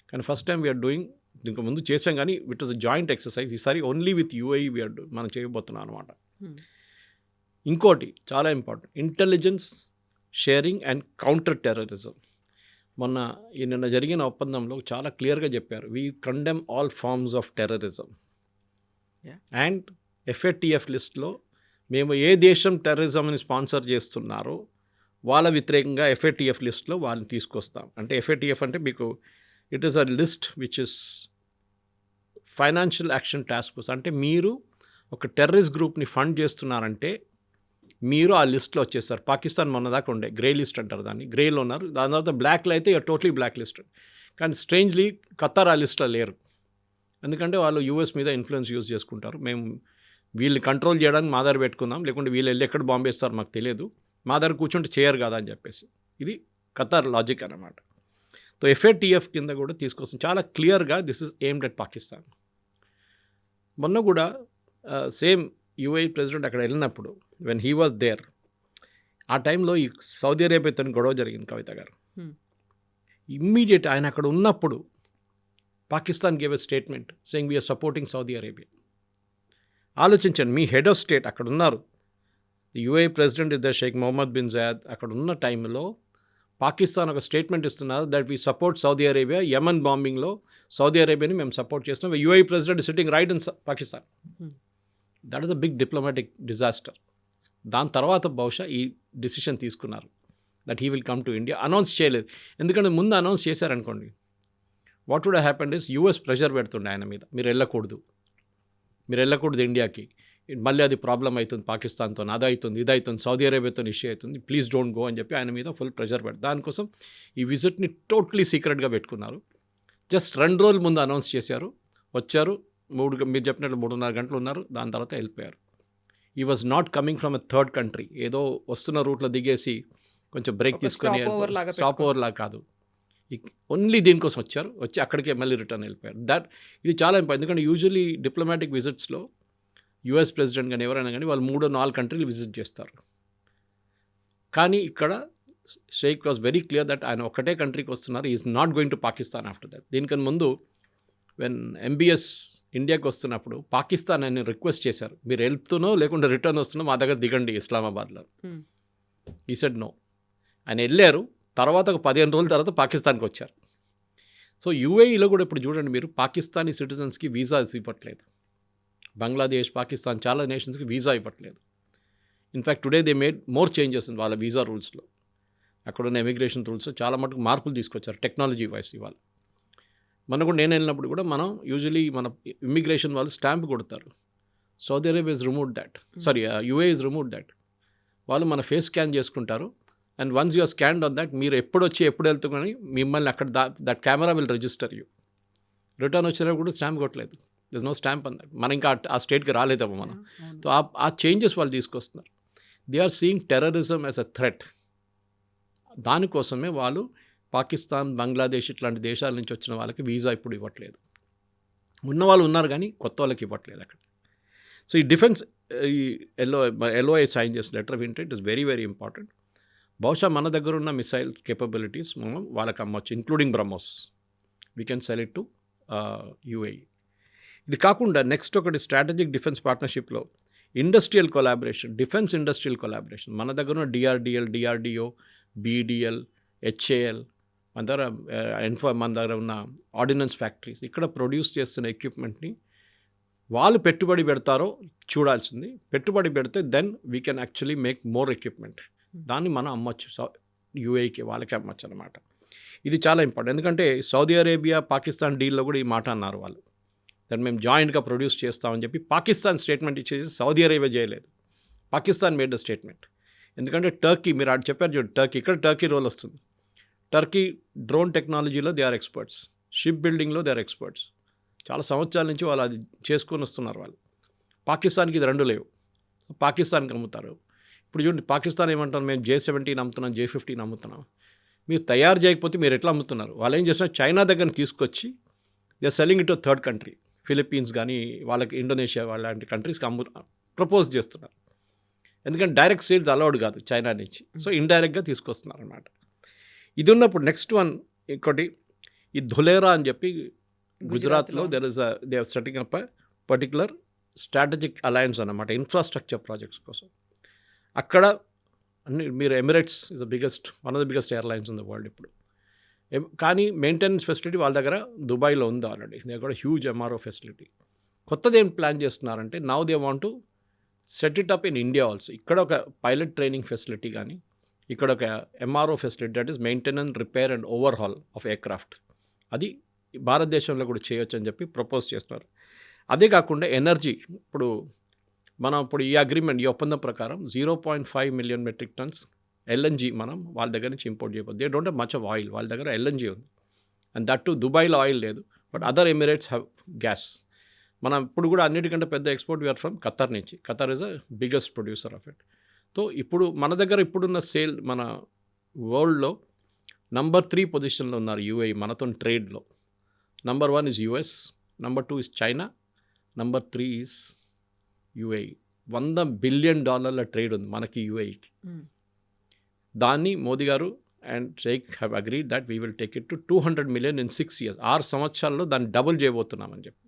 కానీ ఫస్ట్ టైం వీఆర్ డూయింగ్, దీనికి ముందు చేసాం కానీ it was a joint exercise. ఈసారి ఓన్లీ విత్ యూఏఈ మనం చేయబోతున్నాం అనమాట. ఇంకోటి చాలా important, intelligence sharing and counter terrorism. నిన్న జరిగిన ఒప్పందంలో చాలా క్లియర్గా చెప్పారు, we condemn all forms of terrorism. Yeah. And FATF లిస్ట్లో మేము ఏ దేశం టెర్రరిజంని స్పాన్సర్ చేస్తున్నారో వాళ్ళ వ్యతిరేకంగా FATF లిస్ట్లో వాళ్ళని తీసుకొస్తాం. అంటే FATF అంటే మీకు it is a list which is financial action task force. అంటే మీరు ఒక టెర్రరిస్ట్ గ్రూప్ని ఫండ్ చేస్తున్నారంటే మీరు ఆ లిస్ట్లో వచ్చేస్తారు. పాకిస్తాన్ మొన్నదాకా ఉండే గ్రే లిస్ట్ అంటారు దాన్ని, గ్రేలో ఉన్నారు. దాని తర్వాత బ్లాక్లో అయితే టోటలీ బ్లాక్ లిస్ట్. కానీ స్ట్రేంజ్లీ ఖతార్ ఆ లిస్ట్లో లేరు. ఎందుకంటే వాళ్ళు US మీద ఇన్ఫ్లుయెన్స్ యూజ్ చేసుకుంటారు. మేము వీళ్ళని కంట్రోల్ చేయడానికి మా దగ్గర పెట్టుకుందాం, లేకుంటే వీళ్ళు వెళ్ళి ఎక్కడ బాంబు వేస్తారు మాకు తెలియదు, మా దగ్గర కూర్చుంటే చేయరు కదా అని చెప్పేసి. ఇది ఖతార్ లాజిక్ అన్నమాట. సో FATF కింద కూడా తీసుకొస్తుంది. చాలా క్లియర్గా this is aimed at Pakistan. మొన్న కూడా సేమ్ UAE ప్రెసిడెంట్ అక్కడ వెళ్ళినప్పుడు వెన్ హీ వాజ్ దేర్, ఆ టైంలో ఈ సౌదీ అరేబియాతో గొడవ జరిగింది కవిత గారు. ఇమ్మీడియట్ ఆయన అక్కడ ఉన్నప్పుడు Pakistan gave a statement saying we are supporting Saudi Arabia. ఆలోచించండి, మీ హెడ్ ఆఫ్ స్టేట్ అక్కడ ఉన్నారు, UAE president is the sheikh Mohammed bin Zayed. అక్కడ ఉన్న టైంలో పాకిస్తాన్ ఒక స్టేట్మెంట్ ఇస్తున్నారు that we support Saudi Arabia. Yemen బాంబింగ్లో సౌదీ అరేబియాని మేము సపోర్ట్ చేస్తున్నాం. UAE president sitting right in Pakistan. That is the big diplomatic disaster. దాని తర్వాత బహుశా ఈ డిసిషన్ తీసుకున్నారు that he will come to India. Announce చేయలేదు, ఎందుకంటే ముందు అనౌన్స్ చేశారనుకోండి what would happened is US pressure పెడుతుండే ఆయన మీద, మీరు వెళ్ళకూడదు ఇండియాకి, మళ్ళీ అది ప్రాబ్లం అవుతుంది పాకిస్తాన్తో, అది అవుతుంది ఇది అవుతుంది, సౌదీ అరేబియాతో ఇష్యూ అవుతుంది, ప్లీజ్ డోంట్ గో అని చెప్పి ఆయన మీద ఫుల్ ప్రెషర్ పెడతారు. దానికోసం ఈ విజిట్ని టోటలీ సీక్రెట్గా పెట్టుకున్నారు. జస్ట్ 2 రోజుల ముందు అనౌన్స్ చేశారు, వచ్చారు, మీరు చెప్పినట్లు 3.5 గంటలు ఉన్నారు, దాని తర్వాత వెళ్ళిపోయారు. ఈ was not coming from a third country, ఏదో వస్తున్న రూట్లో దిగేసి కొంచెం బ్రేక్ తీసుకొని స్టాప్ ఓవర్ లాగా కాదు, ఓన్లీ దీనికోసం వచ్చి అక్కడికే మళ్ళీ రిటర్న్ వెళ్ళిపోయారు. ఇది చాలా ఇంపార్టెంట్. ఎందుకంటే యూజువలీ డిప్లొమాటిక్ విజిట్స్లో US ప్రెసిడెంట్ కానీ ఎవరైనా కానీ వాళ్ళు 3-4 కంట్రీలు విజిట్ చేస్తారు. కానీ ఇక్కడ sheikh was very clear that ఆయన ఒకటే కంట్రీకి వస్తున్నారు, is not going to Pakistan after that. దీనికన్నా ముందు వెన్ MBS ఇండియాకి వస్తున్నప్పుడు పాకిస్తాన్ ఆయన రిక్వెస్ట్ చేశారు, మీరు వెళ్తున్నో లేకుంటే రిటర్న్ వస్తున్నో మా దగ్గర దిగండి ఇస్లామాబాద్లో. ఈ సెడ్ నో. ఆయన వెళ్ళారు, తర్వాత ఒక 15 రోజుల తర్వాత పాకిస్తాన్కి వచ్చారు. సో UAEలో కూడా ఇప్పుడు చూడండి మీరు, పాకిస్తానీ సిటిజన్స్కి వీసాస్ ఇవ్వట్లేదు. బంగ్లాదేశ్, పాకిస్తాన్ చాలా నేషన్స్కి వీసా ఇవ్వట్లేదు. In fact today they made more changes వాళ్ళ వీసా రూల్స్లో. అక్కడున్న ఇమిగ్రేషన్ రూల్స్లో చాలా మటుకు మార్పులు తీసుకొచ్చారు టెక్నాలజీ వైస్. ఇవాళ మన కూడా నేను వెళ్ళినప్పుడు కూడా మనం యూజువలీ మన ఇమిగ్రేషన్ వాళ్ళు స్టాంప్ కొడతారు. Saudi Arabia is remove that, UAE is remove that. వాళ్ళు మన ఫేస్ స్కాన్ చేసుకుంటారు and once you're scanned on that, మీరు ఎప్పుడు వచ్చి ఎప్పుడు వెళ్తుకొని మిమ్మల్ని అక్కడ that camera will register you. Return వచ్చినప్పుడు కూడా స్టాంప్ కొట్టలేదు, this no stamp on that. మనం ఇంకా ఆ స్టేట్కి రాలేదమ్మా మనం. సో ఆ చేంజెస్ వాళ్ళు తీసుకొస్తున్నారు. They are seeing terrorism as a threat. దానికోసమే వాళ్ళు పాకిస్తాన్, బంగ్లాదేశ్ ఇట్లాంటి దేశాల నుంచి వచ్చిన వాళ్ళకి వీసా ఇప్పుడు ఇవ్వట్లేదు. ఉన్న వాళ్ళు ఉన్నారు కానీ కొత్త వాళ్ళకి ఇవ్వట్లేదు అక్కడ. సో ఈ డిఫెన్స్, ఈ LOI సైన్ చేసిన letter of intent is very very important. బహుశా మన దగ్గర ఉన్న మిసైల్ కేపబిలిటీస్ మనం వాళ్ళకి అమ్మొచ్చు, including BrahMos. We can sell it to UAE. ఇది కాకుండా నెక్స్ట్ ఒకటి స్ట్రాటజిక్ డిఫెన్స్ పార్ట్నర్షిప్లో industrial collaboration, defence industrial collaboration. మన దగ్గర ఉన్న DRDO, BDL, HAL, మన దగ్గర ఉన్న ఆర్డినెన్స్ ఫ్యాక్టరీస్, ఇక్కడ ప్రొడ్యూస్ చేస్తున్న ఎక్విప్మెంట్ని వాళ్ళు పెట్టుబడి పెడతారో చూడాల్సింది. పెట్టుబడి పెడితే then we can actually make more equipment. దాన్ని మనం అమ్మచ్చు, UAEకి వాళ్ళకి అమ్మచ్చు అనమాట. ఇది చాలా ఇంపార్టెంట్. ఎందుకంటే సౌదీ అరేబియా, పాకిస్తాన్ డీల్లో కూడా ఈ మాట అన్నారు వాళ్ళు, దాన్ని మేము జాయింట్గా ప్రొడ్యూస్ చేస్తామని చెప్పి పాకిస్తాన్ స్టేట్మెంట్ ఇచ్చేసి సౌదీ అరేబియా చేయలేదు. Pakistan made the statement. ఎందుకంటే టర్కీ, మీరు అటు చెప్పారు చూడండి, టర్కీ రోల్ వస్తుంది. టర్కీ డ్రోన్ టెక్నాలజీలో దే ఆర్ ఎక్స్పర్ట్స్, షిప్ బిల్డింగ్లో దే ఆర్ ఎక్స్పర్ట్స్. చాలా సంవత్సరాల నుంచి వాళ్ళు అది చేసుకొని వస్తున్నారు వాళ్ళు. పాకిస్తాన్కి ఇది 2 లేవు, పాకిస్తాన్కి అమ్ముతారు. ఇప్పుడు చూడండి, పాకిస్తాన్ ఏమంటారు, మేము J-17 అమ్ముతున్నాం, J-15 అమ్ముతున్నాం. మీరు తయారు చేయకపోతే మీరు ఎట్లా అమ్ముతున్నారు? వాళ్ళు ఏం చేస్తున్నారు, చైనా దగ్గర తీసుకొచ్చి they are selling it to third country, Philippines కానీ వాళ్ళకి ఇండోనేషియా లాంటి కంట్రీస్కి ప్రపోజ్ చేస్తున్నారు. ఎందుకంటే డైరెక్ట్ సేల్స్ అలౌడ్ కాదు చైనా నుంచి. సో ఇండైరెక్ట్గా తీసుకొస్తున్నారు అన్నమాట. ఇది ఉన్నప్పుడు నెక్స్ట్ వన్ ఇంకోటి, ఈ ధులేరా అని చెప్పి గుజరాత్లో they are setting up particular strategic alliance అన్నమాట, ఇన్ఫ్రాస్ట్రక్చర్ ప్రాజెక్ట్స్ కోసం. అక్కడ అన్ని మీరు emirates is the biggest, one of the biggest airlines in the world ఇప్పుడు. కానీ మెయింటెనెన్స్ ఫెసిలిటీ వాళ్ళ దగ్గర దుబాయ్లో ఉంది ఆల్రెడీ. దే కూడా హ్యూజ్ MRO ఫెసిలిటీ. కొత్తది ఏం ప్లాన్ చేస్తున్నారంటే now they want to set it up in India also. ఇక్కడ ఒక పైలట్ ట్రైనింగ్ ఫెసిలిటీ కానీ, ఇక్కడ ఒక MRO facility, that is maintenance, repair and overhaul of aircraft, అది భారతదేశంలో కూడా చేయొచ్చు అని చెప్పి ప్రపోజ్ చేస్తున్నారు. అదే కాకుండా ఎనర్జీ, ఇప్పుడు ఈ అగ్రిమెంట్, ఈ ఒప్పందం ప్రకారం 0.5 మిలియన్ మెట్రిక్ టన్స్ ఎల్ఎన్జీ మనం వాళ్ళ దగ్గర నుంచి ఇంపోర్ట్ చేయబోతుంది. They don't have much of oil, వాళ్ళ దగ్గర ఎల్ఎన్జీ ఉంది. అండ్ దట్ టు దుబాయ్లో ఆయిల్ లేదు, but other Emirates have gas. మనం ఇప్పుడు కూడా అన్నిటికంటే పెద్ద ఎక్స్పోర్ట్ వీఆర్ ఫ్రమ్ ఖతర్ నుంచి. Qatar is a biggest producer of it. So ఇప్పుడు మన దగ్గర ఇప్పుడున్న సేల్, మన వరల్డ్లో నంబర్ 3 పొజిషన్లో ఉన్నారు యూఏఈ మనతో ట్రేడ్లో. Number 1 is US, number 2 is China, number 3 is UAE. $100 billion trade ఉంది మనకి యూఏఈకి. దాన్ని Modi garu and sheikh have agreed that we will take it to 200 million in 6 years. 6 సంవత్సరాల్లో దాన్ని డబుల్ చేయబోతున్నామని చెప్పి.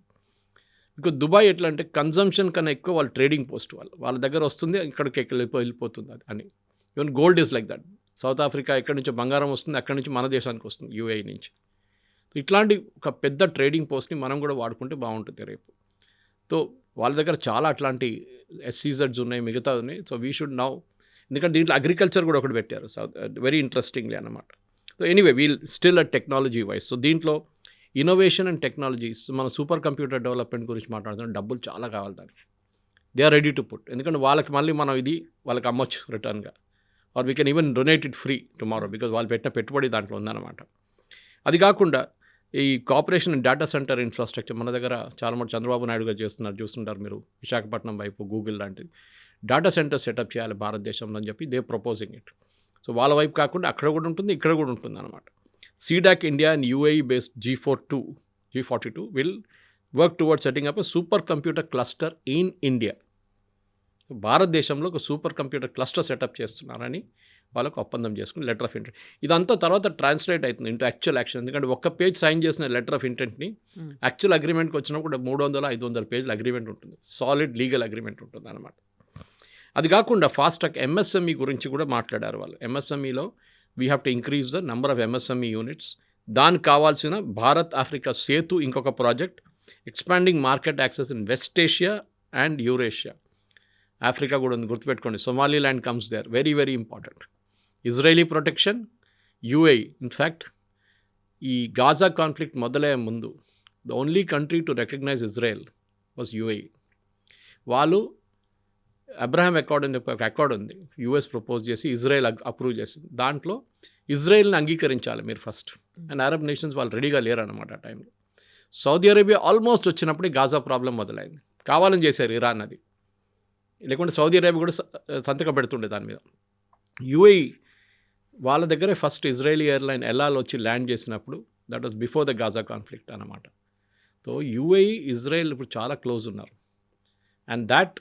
బికాజ్ దుబాయ్ ఎట్లా అంటే కన్జంప్షన్ కన్నా ఎక్కువ వాళ్ళు ట్రేడింగ్ పోస్ట్, వాళ్ళ దగ్గర వస్తుంది, ఇక్కడికి వెళ్ళిపోతుంది అది అని. Even gold is like that. South Africa ఎక్కడి నుంచో బంగారం వస్తుంది, అక్కడి నుంచి మన దేశానికి వస్తుంది యూఏఈ నుంచి. ఇట్లాంటి ఒక పెద్ద ట్రేడింగ్ పోస్ట్ని మనం కూడా వాడుకుంటే బాగుంటుంది రేపు. సో వాళ్ళ దగ్గర చాలా అట్లాంటి SEZs ఉన్నాయి, మిగతా ఉన్నాయి. సో వీ షుడ్ నౌ, ఎందుకంటే దీంట్లో అగ్రికల్చర్ కూడా ఒకటి పెట్టారు, సో వెరీ ఇంట్రెస్టింగ్లీ అన్నమాట. So anyway we'll still a technology wise. So దీంట్లో ఇన్నోవేషన్ అండ్ టెక్నాలజీస్, మన సూపర్ కంప్యూటర్ డెవలప్మెంట్ గురించి మాట్లాడుతున్నాం. డబ్బులు చాలా కావాలి దానికి. They are ready to put, ఎందుకంటే వాళ్ళకి మళ్ళీ మనం ఇది వాళ్ళకి అమ్మొచ్చు రిటర్న్గా, or we can even donate it free tomorrow, because వాళ్ళు పెట్టిన పెట్టుబడి దాంట్లో ఉందన్నమాట. అది కాకుండా ఈ cooperation and data centre infrastructure మన దగ్గర చాలా మంది చంద్రబాబు నాయుడు గారు చూస్తుంటారు మీరు, విశాఖపట్నం వైపు గూగుల్ లాంటిది డేటా సెంటర్ సెటప్ చేయాలి భారతదేశంలో అని చెప్పి దే ప్రపోజింగ్ ఇట్. సో వాళ్ళ వైపు కాకుండా అక్కడ కూడా ఉంటుంది, ఇక్కడ కూడా ఉంటుంది అనమాట. CDAC India and UAE based G42 will work towards setting up a supercomputer cluster in India. భారతదేశంలో ఒక సూపర్ కంప్యూటర్ క్లస్టర్ సెటప్ చేస్తున్నారని వాళ్ళకు ఒప్పందం చేసుకుని లెటర్ ఆఫ్ ఇంటెంట్. ఇదంతా తర్వాత ట్రాన్స్లేట్ అవుతుంది ఇంటూ యాక్చువల్ యాక్షన్. ఎందుకంటే ఒక్క పేజ్ సైన్ చేసిన లెటర్ ఆఫ్ ఇంటెంట్ని యాక్చువల్ అగ్రిమెంట్కి వచ్చినప్పుడు 300-500 పేజీల అగ్రిమెంట్ ఉంటుంది, సాలిడ్ లీగల్ అగ్రిమెంట్ ఉంటుంది అనమాట. అది కాకుండా ఫాస్ట్ ట్రాక్ MSME గురించి కూడా మాట్లాడారు వాళ్ళు. MSMEలో we have to increase the number of MSME units. దానికి కావాల్సిన భారత్ ఆఫ్రికా సేతు ఇంకొక project, expanding market access in West Asia and Eurasia. Africa కూడా ఉంది, గుర్తుపెట్టుకోండి. Somaliland comes there, very very important. Israeli protection, UAE. In fact ఈ గాజా కాన్ఫ్లిక్ట్ మొదలయ్యే ముందు the only country to recognise Israel was UAE. వాళ్ళు Abraham accord అని చెప్పి ఒక అకార్డ్ ఉంది, US ప్రపోజ్ చేసి ఇజ్రాయెల్ అప్రూవ్ చేసింది. దాంట్లో ఇజ్రాయెల్ని అంగీకరించాలి మీరు ఫస్ట్, అండ్ అరబ్ నేషన్స్ వాళ్ళు రెడీగా లేరన్నమాట ఆ టైంలో. సౌదీ అరేబియా ఆల్మోస్ట్ వచ్చినప్పుడే గాజా ప్రాబ్లం మొదలైంది. కావాలని చేశారు ఇరాన్ అది, లేకుంటే సౌదీ అరేబియా కూడా సంతకం పెడుతుండే దాని మీద. UAE వాళ్ళ దగ్గరే ఫస్ట్ ఇజ్రాయలీ ఎయిర్లైన్ ఎల్ఆల్ వచ్చి ల్యాండ్ చేసినప్పుడు, that was before the Gaza conflict అన్నమాట. సో UAE ఇజ్రాయెల్ ఇప్పుడు చాలా క్లోజ్ ఉన్నారు, and that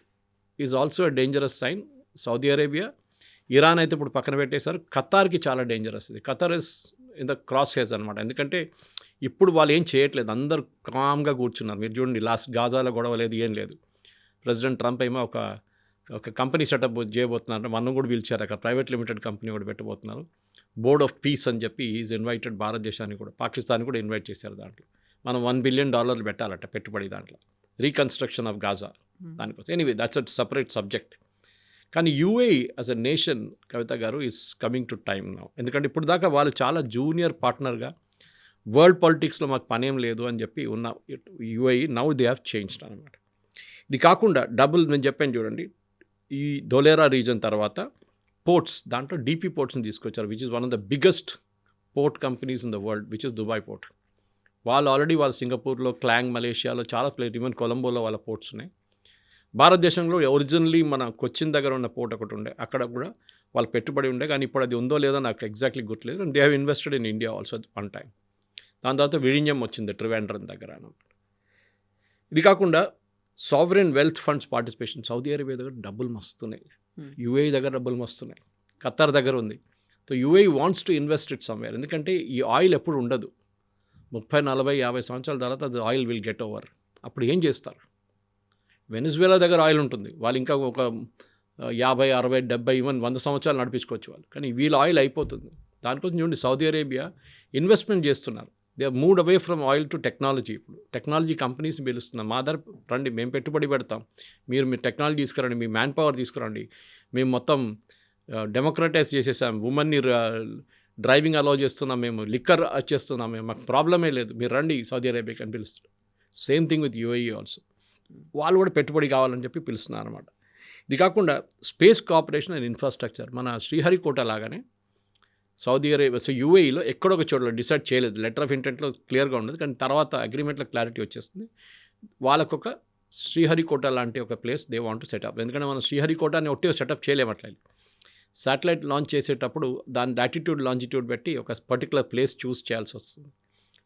is also a dangerous sign. Saudi Arabia, Iran అయితే ఇప్పుడు పక్కన పెట్టేశారు. ఖతార్కి చాలా డేంజరస్ ఇది. Qatar is in the crosshairs అనమాట. ఎందుకంటే ఇప్పుడు వాళ్ళు ఏం చేయట్లేదు, అందరు కామ్గా కూర్చున్నారు. మీరు చూడండి, లాస్ట్ గాజాలో గొడవ లేదు, ఏం లేదు. ప్రెసిడెంట్ ట్రంప్ ఏమో ఒక కంపెనీ సెటప్ చేయబోతున్నారు, మనం కూడా పిలిచారు, అక్కడ ప్రైవేట్ లిమిటెడ్ కంపెనీ కూడా పెట్టబోతున్నారు. బోర్డ్ ఆఫ్ పీస్ అని చెప్పి ఈజ్ ఇన్వైటెడ్. భారతదేశాన్ని కూడా, పాకిస్తాన్ కూడా ఇన్వైట్ చేశారు. దాంట్లో మనం $1 బిలియన్ పెట్టాలట పెట్టుబడి దాంట్లో, రీకన్స్ట్రక్షన్ ఆఫ్ గాజా దానికోసం. Anyway that's a separate subject. కానీ UAE యాజ్ అ నేషన్, కవిత గారు, is coming to time now. ఎందుకంటే ఇప్పుడు దాకా వాళ్ళు చాలా జూనియర్ పార్ట్నర్గా వరల్డ్ పాలిటిక్స్లో మాకు పనేం లేదు అని చెప్పి ఉన్న UAE now they have changed అనమాట. ఇది కాకుండా నేను చెప్పాను చూడండి, ఈ ధోలేరా రీజన్ తర్వాత పోర్ట్స్, దాంట్లో DP పోర్ట్స్ని తీసుకొచ్చారు, which is one of the biggest port companies in the world, which is Dubai port. వాళ్ళు ఆల్రెడీ సింగపూర్లో, క్లాంగ్ మలేషియాలో చాలా ప్లేస్, ఈవెన్ కొలంబోలో వాళ్ళ పోర్ట్స్ ఉన్నాయి. భారతదేశంలో ఒరిజినల్లీ మన కొచ్చిన్ దగ్గర ఉన్న పోర్ట్ ఒకటి ఉండే, అక్కడ కూడా వాళ్ళు పెట్టుబడి ఉండే, కానీ ఇప్పుడు అది ఉందో లేదో నాకు ఎగ్జాక్ట్లీ గుర్తులేదు. And they have invested in India also one time. దాని తర్వాత విഴിഞ്ഞం వచ్చింది ట్రివాండ్రం దగ్గర అన్నమాట. ఇది కాకుండా sovereign wealth funds participation, Saudi Arabia దగ్గర డబ్బులు మస్తున్నాయి, UAE దగ్గర డబ్బులు మస్తున్నాయి, ఖతార్ దగ్గర ఉంది. So UAE wants to invest it somewhere. ఎందుకంటే ఈ ఆయిల్ ఎప్పుడు ఉండదు, 30, 40, 50 సంవత్సరాల తర్వాత అది ఆయిల్ విల్ గెట్ ఓవర్. అప్పుడు ఏం చేస్తారు? వెనిజువేలా దగ్గర ఆయిల్ ఉంటుంది, వాళ్ళు ఇంకా ఒక 50, 60, 70, ఈవెన్ 100 సంవత్సరాలు నడిపించుకోవచ్చు వాళ్ళు. కానీ వీళ్ళ ఆయిల్ అయిపోతుంది. దానికోసం చూడండి, సౌదీ అరేబియా ఇన్వెస్ట్మెంట్ చేస్తున్నారు. They moved away from oil to technology. ఇప్పుడు టెక్నాలజీ కంపెనీస్ని పిలుస్తున్నాం, మా దగ్గర రండి, మేము పెట్టుబడి పెడతాం, మీరు టెక్నాలజీ తీసుకురండి, మీ మ్యాన్ పవర్ తీసుకురండి, మేము మొత్తం డెమోక్రటైజ్ చేసేసాం, ఉమెన్ని డ్రైవింగ్ అలౌ చేస్తున్నాం, మేము లిక్కర్ చేస్తున్నాం, మేము మాకు ప్రాబ్లమే లేదు, మీరు రండి సౌదీ అరేబియాకి అని పిలుస్తున్నాం. Same thing with UAE also, వాళ్ళు కూడా పెట్టుబడి కావాలని చెప్పి పిలుస్తున్నారు అనమాట. ఇది కాకుండా స్పేస్ కోఆపరేషన్ అండ్ ఇన్ఫ్రాస్ట్రక్చర్, మన శ్రీహరికోట లాగానే సౌదీ అరేబియా, సో యూఏఈలో ఎక్కడో ఒక చోట్ల డిసైడ్ చేయలేదు, లెటర్ ఆఫ్ ఇంటెంట్లో క్లియర్గా ఉండదు, కానీ తర్వాత అగ్రిమెంట్లో క్లారిటీ వచ్చేస్తుంది. వాళ్ళకొక శ్రీహరికోట లాంటి ఒక place they want to set up. ఎందుకంటే మనం శ్రీహరికోటని ఒట్టి సెటప్ చేయలేమట్లేదు. శాటిలైట్ లాంచ్ చేసేటప్పుడు దాని లాటిట్యూడ్ లాంజిట్యూడ్ పెట్టి ఒక పర్టికులర్ ప్లేస్ చూస్ చేయాల్సి వస్తుంది.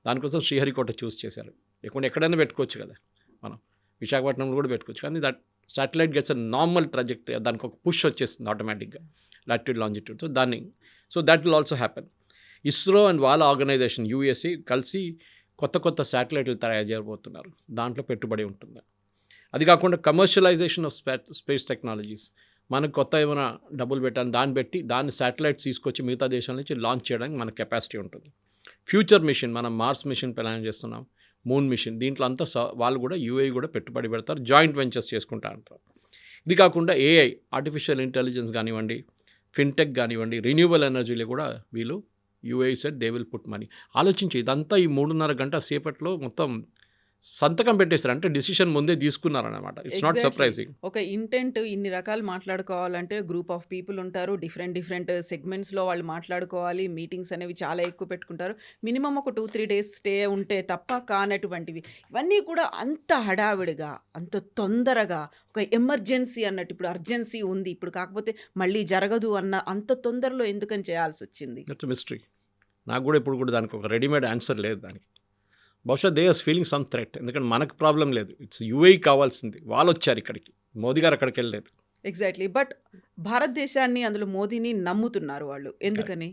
దానికోసం శ్రీహరికోట చూస్ చేశారు. లేకుంటే ఎక్కడైనా పెట్టుకోవచ్చు కదా, మనం విశాఖపట్నంలో కూడా పెట్టుకోవచ్చు, కానీ that satellite gets a normal trajectory, దానికి ఒక పుష్ వచ్చేస్తుంది ఆటోమేటిక్గా latitude లాంజిట్యూడ్. So that will also happen. ISRO and వాళ్ళ ఆర్గనైజేషన్ యూఎస్ఏ కలిసి కొత్త శాటిలైట్లు తయారు చేయబోతున్నారు, దాంట్లో పెట్టుబడి ఉంటుంది. అది కాకుండా కమర్షియలైజేషన్ ఆఫ్ స్పేస్ టెక్నాలజీస్, మనకు కొత్త ఏమైనా డబ్బులు పెట్టాను దాన్ని శాటిలైట్స్ తీసుకొచ్చి మిగతా దేశాల నుంచి లాంచ్ చేయడానికి మన కెపాసిటీ ఉంటుంది. ఫ్యూచర్ మిషన్, మనం మార్స్ మిషన్ ప్లాన్ చేస్తున్నాం, మూన్ మిషన్, దీంట్లో అంతా వాళ్ళు కూడా యూఏఈ కూడా పెట్టుబడి పెడతారు, జాయింట్ వెంచర్స్ చేసుకుంటా అంటారు. ఇది కాకుండా ఏఐ, ఆర్టిఫిషియల్ ఇంటెలిజెన్స్ కానివ్వండి, ఫిన్టెక్ కానివ్వండి, రిన్యూవబుల్ ఎనర్జీలో కూడా వీళ్ళు UAE set they will put money. ఆలోచించి ఇదంతా ఈ 3.5 గంట సేపట్లో మొత్తం సంతకం పెట్టేశారు, అంటే డిసిషన్ ముందే తీసుకున్నారనమాట. It's not surprising. ఒక ఇంటెంట్ ఇన్ని రకాలు మాట్లాడుకోవాలంటే గ్రూప్ ఆఫ్ పీపుల్ ఉంటారు, డిఫరెంట్ సెగ్మెంట్స్లో వాళ్ళు మాట్లాడుకోవాలి, మీటింగ్స్ అనేవి చాలా ఎక్కువ పెట్టుకుంటారు, మినిమం ఒక 2-3 డేస్ స్టే ఉంటే తప్ప కానటువంటివి ఇవన్నీ కూడా అంత హడావిడిగా అంత తొందరగా ఒక ఎమర్జెన్సీ అన్నట్టు, ఇప్పుడు అర్జెన్సీ ఉంది ఇప్పుడు కాకపోతే మళ్ళీ జరగదు అన్న అంత తొందరలో ఎందుకని చేయాల్సి వచ్చింది? It's mystery. నాకు కూడా ఇప్పుడు కూడా దానికి ఒక రెడీమేడ్ ఆన్సర్ లేదు. దానికి బహుశా they are feeling some threat, ఎందుకంటే మనకు ప్రాబ్లం లేదు, ఇట్స్ యూఏఈ కావాల్సింది, వాళ్ళు వచ్చారు ఇక్కడికి, మోదీ గారు అక్కడికి వెళ్ళలేదు. ఎగ్జాక్ట్లీ. బట్ భారతదేశాన్ని, అందులో మోదీని నమ్ముతున్నారు వాళ్ళు, ఎందుకని?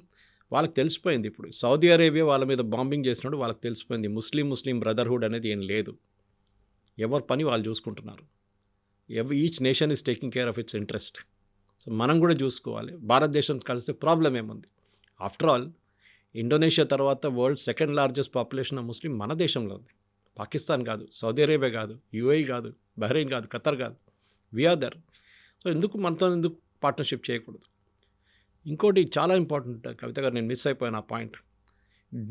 వాళ్ళకి తెలిసిపోయింది. ఇప్పుడు సౌదీ అరేబియా వాళ్ళ మీద బాంబింగ్ చేసినప్పుడు వాళ్ళకి తెలిసిపోయింది ముస్లిం బ్రదర్హుడ్ అనేది ఏం లేదు, ఎవరి పని వాళ్ళు చూసుకుంటున్నారు, each nation is taking care of it's interest. So మనం కూడా చూసుకోవాలి, భారతదేశం కలిస్తే ప్రాబ్లం ఏముంది? ఆఫ్టర్ ఆల్ ఇండోనేషియా తర్వాత world second largest population of Muslim మన దేశంలో ఉంది. పాకిస్తాన్ కాదు, సౌదీ అరేబియా కాదు, యూఏఈ కాదు, బహ్రెయిన్ కాదు, ఖతర్ కాదు, వీఆర్ దర్. సో మనతో ఎందుకు పార్ట్నర్షిప్ చేయకూడదు? ఇంకోటి చాలా ఇంపార్టెంట్ కవిత గారు, నేను మిస్ అయిపోయాను ఆ పాయింట్.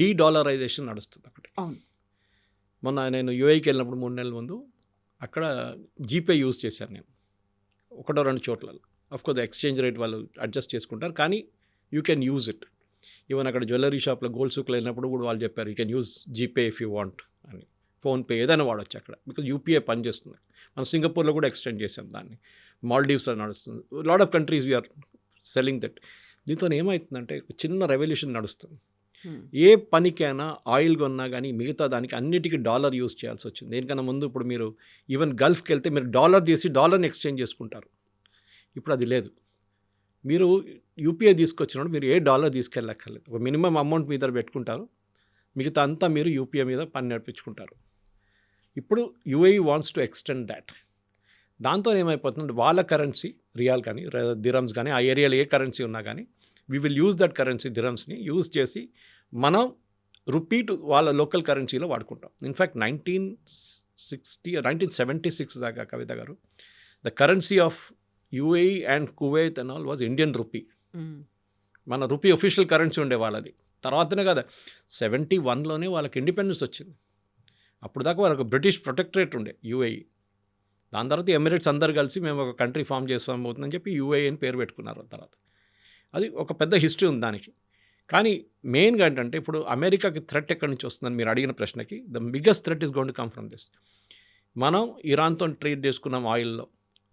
డీడాలరైజేషన్ నడుస్తుంది ఒకటి. మొన్న నేను యూఏఈకి వెళ్ళినప్పుడు 3 నెలల ముందు అక్కడ జీపే యూజ్ చేశాను నేను 1-2 చోట్లలో. అఫ్కోర్స్ ఎక్స్చేంజ్ రేట్ వాళ్ళు అడ్జస్ట్ చేసుకుంటారు, కానీ you can use it. Even అక్కడ జ్యువెలరీ షాప్లో గోల్డ్ సూక్లో వెళ్ళినప్పుడు కూడా వాళ్ళు చెప్పారు you can use GPay if you want అని. ఫోన్పే ఏదైనా వాడచ్చు అక్కడ, బికాజ్ యూపీఐ పనిచేస్తుంది. మనం సింగపూర్లో కూడా ఎక్స్టెండ్ చేసాం దాన్ని, మాల్డీవ్స్లో నడుస్తుంది, lot of countries we're selling that. దీంతో ఏమవుతుందంటే చిన్న రెవల్యూషన్ నడుస్తుంది. ఏ పనికైనా ఆయిల్ కొన్నా కానీ మిగతా దానికి అన్నిటికీ డాలర్ యూజ్ చేయాల్సి వచ్చింది. దేనికన్నా ముందు ఇప్పుడు మీరు ఈవెన్ గల్ఫ్కి వెళ్తే మీరు డాలర్ తీసి డాలర్ని ఎక్స్చేంజ్ చేసుకుంటారు, ఇప్పుడు అది లేదు. మీరు యూపీఐ తీసుకొచ్చినప్పుడు మీరు ఏ డాలర్ తీసుకెళ్ళక్కర్లేదు, ఒక మినిమం అమౌంట్ మీ దగ్గర పెట్టుకుంటారు, మిగతా అంతా మీరు యూపీఐ మీద పని నడిపించుకుంటారు. ఇప్పుడు UAE wants to extend that. దాంతో ఏమైపోతుందంటే వాళ్ళ కరెన్సీ రియాల్ కానీ దిరమ్స్ కానీ, ఆ ఏరియాలో ఏ కరెన్సీ ఉన్నా కానీ we will use that currency దిరమ్స్ని యూజ్ చేసి మనం రుపీట్ వాళ్ళ లోకల్ కరెన్సీలో వాడుకుంటాం. ఇన్ఫ్యాక్ట్ 1976 దాకా కవిత గారు the currency of UAE and Kuwait and all was Indian rupee. మన రూపీ ఒఫిషియల్ కరెన్సీ ఉండే వాళ్ళది. తర్వాతనే కదా 71లోనే వాళ్ళకి ఇండిపెండెన్స్ వచ్చింది. అప్పుడు దాకా వాళ్ళకి బ్రిటిష్ ప్రొటెక్టరేట్ ఉండే యూఏఈ. దాని తర్వాత ఎమిరేట్స్ అందరు కలిసి మేము ఒక కంట్రీ ఫామ్ చేస్తాం అవుతుందని చెప్పి యూఏఈ అని పేరు పెట్టుకున్నారు. తర్వాత అది ఒక పెద్ద హిస్టరీ ఉంది దానికి. కానీ మెయిన్గా ఏంటంటే ఇప్పుడు అమెరికాకి థ్రెట్ ఎక్కడి నుంచి వస్తుందని మీరు అడిగిన ప్రశ్నకి the biggest threat is going to come from this. మనం ఇరాన్తో ట్రేడ్ చేసుకున్నాం, ఆయిల్లో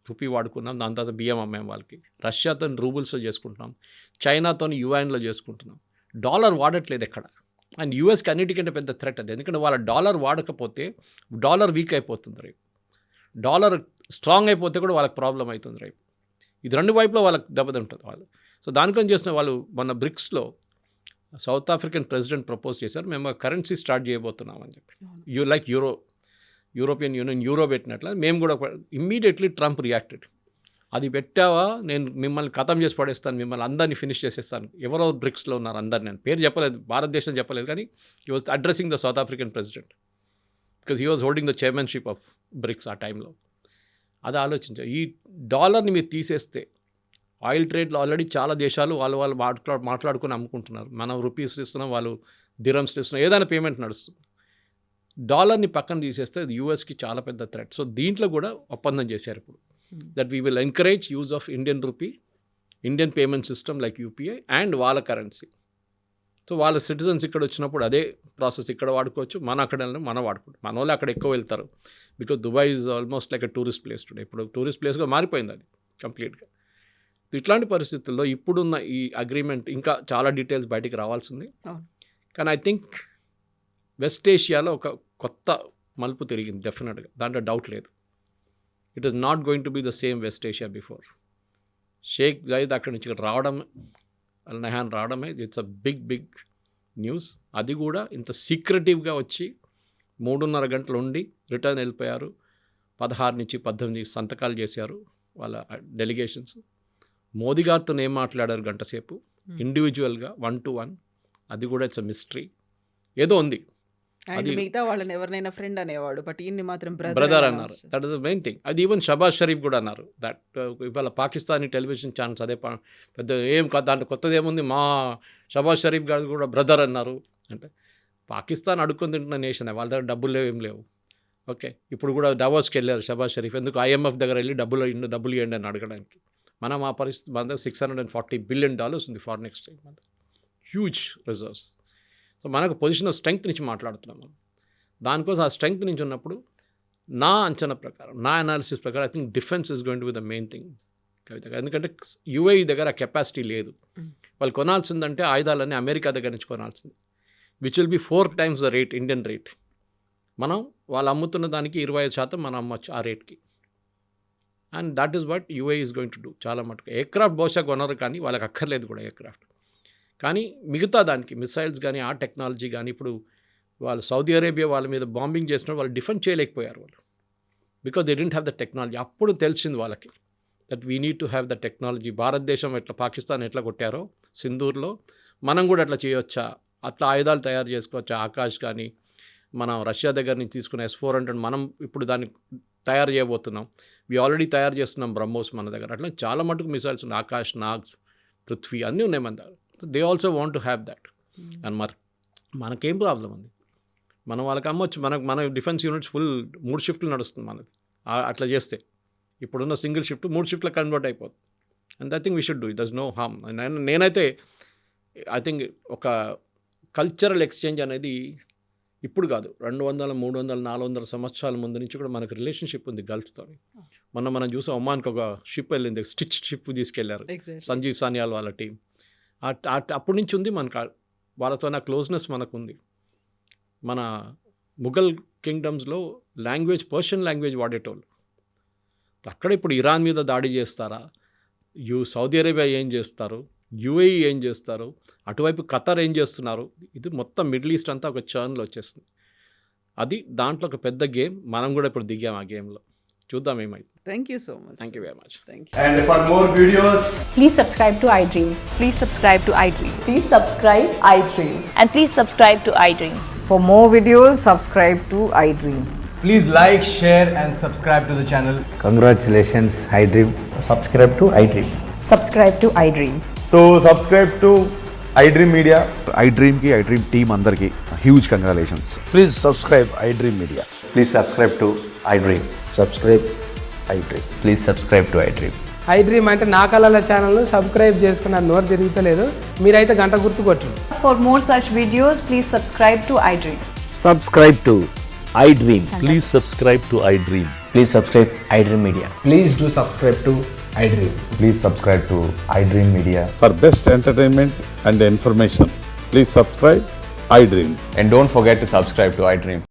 రూపీ వాడుకున్నాం, దాని తర్వాత బియ్యం అమ్మాం వాళ్ళకి, రష్యాతో రూబుల్స్లో చేసుకుంటున్నాం, చైనాతో యుఎన్లో చేసుకుంటున్నాం, డాలర్ వాడట్లేదు ఎక్కడ. అండ్ యూఎస్కి అన్నిటికంటే పెద్ద థ్రెట్ అది, ఎందుకంటే వాళ్ళ డాలర్ వాడకపోతే డాలర్ వీక్ అయిపోతుంది రేపు, డాలర్ స్ట్రాంగ్ అయిపోతే కూడా వాళ్ళకి ప్రాబ్లం అవుతుంది రేపు. ఇది 2 వైపులో వాళ్ళకి దెబ్బతింటుంది వాళ్ళు. సో దానికని చేసిన వాళ్ళు మన బ్రిక్స్లో సౌత్ ఆఫ్రికన్ ప్రెసిడెంట్ ప్రపోజ్ చేశారు, మేము కరెన్సీ స్టార్ట్ చేయబోతున్నాం అని చెప్పి. యూరోపియన్ యూనియన్ యూరో పెట్టినట్ల మేము కూడా ఇమ్మీడియట్లీ ట్రంప్ రియాక్టెడ్. అది పెట్టావా నేను మిమ్మల్ని ఖతం చేసి పడేస్తాను, మిమ్మల్ని అందరినీ ఫినిష్ చేసేస్తాను. ఎవరో బ్రిక్స్లో ఉన్నారు అందరు, నేను పేరు చెప్పలేదు, భారతదేశం చెప్పలేదు, కానీ he was addressing the South African president because he was holding the chairmanship of BRICS ఆ టైంలో. అది ఆలోచించారు. ఈ డాలర్ని మీరు తీసేస్తే ఆయిల్ ట్రేడ్లో ఆల్రెడీ చాలా దేశాలు వాళ్ళు మాట్లాడుకుని అమ్ముకుంటున్నారు. మనం రూపీస్ ఇస్తున్నాం, వాళ్ళు దిరమ్స్ ఇస్తున్నాం, ఏదైనా పేమెంట్ నడుస్తుంది. డాలర్ని పక్కన తీసేస్తే అది యూఎస్కి చాలా పెద్ద థ్రెట్. సో దీంట్లో కూడా ఒప్పందం చేశారు ఇప్పుడు, that we will encourage use of Indian rupee, Indian payment system like UPI and వాళ్ళ కరెన్సీ. సో వాళ్ళ సిటిజన్స్ ఇక్కడ వచ్చినప్పుడు అదే ప్రాసెస్ ఇక్కడ వాడుకోవచ్చు, మన అక్కడ మనం వాడుకోవచ్చు. మన వాళ్ళు అక్కడ ఎక్కువ వెళ్తారు because Dubai is almost like a tourist place today. ఇప్పుడు టూరిస్ట్ ప్లేస్గా మారిపోయింది అది కంప్లీట్గా. ఇట్లాంటి పరిస్థితుల్లో ఇప్పుడున్న ఈ అగ్రిమెంట్ ఇంకా చాలా డీటెయిల్స్ బయటికి రావాల్సింది. కానీ ఐ థింక్ వెస్ట్ ఏషియాలో ఒక కొత్త మలుపు తిరిగింది డెఫినెట్గా, దాంట్లో డౌట్ లేదు. It is not going to be the same West Asia before. Sheikh Zayed అక్కడి నుంచి ఇక్కడ రావడమే, అల్ నహాన్ రావడమే, ఇట్స్ అ బిగ్ న్యూస్. అది కూడా ఇంత సీక్రెటివ్గా వచ్చి 3.5 గంటలు ఉండి రిటర్న్ వెళ్ళిపోయారు. 16 నుంచి 18 సంతకాలు చేశారు వాళ్ళ డెలిగేషన్స్. మోదీ గారితో ఏం మాట్లాడారు గంట సేపు ఇండివిజువల్గా 1-to-1, అది కూడా ఇట్స్ అ మిస్టరీ. ఏదో ఉంది, అది మిగతా వాళ్ళని ఎవరినైనా ఫ్రెండ్ అనేవాడు, బట్ ఈయన్ని మాత్రం బ్రదర్ అన్నారు. That is the main thing. అది ఈవెన్ షబాజ్ షరీఫ్ కూడా అన్నారు దట్ ఇవాళ పాకిస్తానీ టెలివిజన్ ఛానల్స్ అదే పెద్ద ఏం కాదు, దాంట్లో కొత్తది ఏముంది, మా షబాజ్ షరీఫ్ గారు కూడా బ్రదర్ అన్నారు. అంటే పాకిస్తాన్ అడుక్కొని తింటున్న నేషన్, వాళ్ళ దగ్గర డబ్బులు లేవు, ఏం లేవు. ఓకే, ఇప్పుడు కూడా డవోస్కి వెళ్ళారు షబాజ్ షరీఫ్, ఎందుకు ఐఎంఎఫ్ దగ్గర వెళ్ళి డబ్బులు ఇవ్వండి అని అడగడానికి. మనం ఆ పరిస్థితి, మన దగ్గర $640 billion ఉంది ఫారిన్ ఎక్స్చేంజ్, మన హ్యూజ్ రిజర్వ్స్. సో మనకు పొజిషన్ ఆఫ్ స్ట్రెంగ్త్ నుంచి మాట్లాడుతున్నాం మనం. దానికోసం ఆ స్ట్రెంగ్త్ నుంచి ఉన్నప్పుడు నా అంచనా ప్రకారం, నా అనాలిసిస్ ప్రకారం I think defence is going to be the main thing Kavitha. ఎందుకంటే యుఏఈ దగ్గర ఆ కెపాసిటీ లేదు. వాళ్ళు కొనాల్సిందంటే ఆయుధాలన్నీ అమెరికా దగ్గర నుంచి కొనాల్సింది, which will be 4 times the rate, Indian rate. మనం వాళ్ళు అమ్ముతున్న దానికి 25% మనం అమ్మచ్చు ఆ రేట్కి. And that is what UAE is going to do. చాలా మటుకు ఎయిర్క్రాఫ్ట్ బహుశా కొనరు, కానీ వాళ్ళకి అక్కర్లేదు కూడా ఎయిర్క్రాఫ్ట్. కానీ మిగతా దానికి మిసైల్స్ కానీ ఆ టెక్నాలజీ కానీ, ఇప్పుడు వాళ్ళు సౌదీ అరేబియా వాళ్ళ మీద బాంబింగ్ చేసినప్పుడు వాళ్ళు డిఫెండ్ చేయలేకపోయారు వాళ్ళు, because they didn't have the technology. అప్పుడు తెలిసింది వాళ్ళకి that we need to have the technology. భారతదేశం ఎట్లా పాకిస్తాన్ ఎట్లా కొట్టారో సింధూర్లో, మనం కూడా అట్లా చేయొచ్చా, అట్లా ఆయుధాలు తయారు చేసుకోవచ్చా. ఆకాష్ కానీ మనం రష్యా దగ్గర నుంచి తీసుకున్న S-400 మనం ఇప్పుడు దాన్ని తయారు చేయబోతున్నాం. ఆల్రెడీ తయారు చేస్తున్నాం బ్రహ్మోస్ మన దగ్గర. అట్లా చాలా మటుకు మిసైల్స్ ఉన్నాయి, ఆకాష్, నాగ్, పృథ్వీ అన్నీ ఉన్నాయి మన దగ్గర. They also want to have that. And మనకేం ప్రాబ్లం ఉంది, మనం వాళ్ళకి అమ్మొచ్చు. మన డిఫెన్స్ యూనిట్స్ ఫుల్ 3 షిఫ్ట్లు నడుస్తుంది మనది. అట్లా చేస్తే ఇప్పుడున్న సింగిల్ షిఫ్ట్ 3 షిఫ్ట్లకు కన్వర్ట్ అయిపోతుంది. And I think we should do it. Does no harm. నేనైతే ఐ థింక్ ఒక కల్చరల్ ఎక్స్చేంజ్ అనేది ఇప్పుడు కాదు, 200, 300, 400 సంవత్సరాల ముందు నుంచి కూడా మనకు రిలేషన్షిప్ ఉంది గల్ఫ్తో. మనం చూసాం, ఒమాన్కి ఒక షిప్ వెళ్ళింది, స్టిచ్ షిప్ తీసుకెళ్లారు సంజీవ్ సాన్యాల్ వాళ్ళ టీం. అప్పటి నుంచి ఉంది మనకు వాళ్ళతో నా క్లోజ్నెస్ మనకు ఉంది. మన ముఘల్ కింగ్డమ్స్లో లాంగ్వేజ్ పర్షియన్ లాంగ్వేజ్ వాడేటోళ్ళు. అక్కడ ఇప్పుడు ఇరాన్ మీద దాడి చేస్తారా, సౌదీ అరేబియా ఏం చేస్తారు, యుఏఈ ఏం చేస్తారు, అటువైపు ఖతర్ ఏం చేస్తున్నారు, ఇది మొత్తం మిడిల్ ఈస్ట్ అంతా ఒక చర్న్లో వచ్చేస్తుంది. అది దాంట్లో ఒక పెద్ద గేమ్. మనం కూడా ఇప్పుడు దిగాం ఆ గేమ్లో. చూద్దాం ఏమైంది. Thank you so much. Thank you very much. Thank you. And for more videos, Please subscribe to iDream. Please subscribe to iDream. Please subscribe iDream. And please subscribe to iDream. For more videos, subscribe to iDream. please like, share and subscribe to the channel. Congratulations, iDream. Subscribe to iDream. Subscribe to iDream. So subscribe to iDream Media. iDream team అందరికి huge congratulations. Please subscribe iDream Media. Please subscribe to iDream. Subscribe iDream. Please subscribe to iDream. iDream అంటే నా కళల ఛానల్ను subscribe చేసుకున్న నోరు తిరుగుతలేదు, మీరైతే గంట గుర్తు కొట్టండి. For more such videos, please subscribe to iDream. Subscribe to iDream. Please subscribe to iDream. Please subscribe iDream Media. Please do subscribe to iDream. Please subscribe to iDream Media. For best entertainment and information, please subscribe iDream. And don't forget to subscribe to iDream.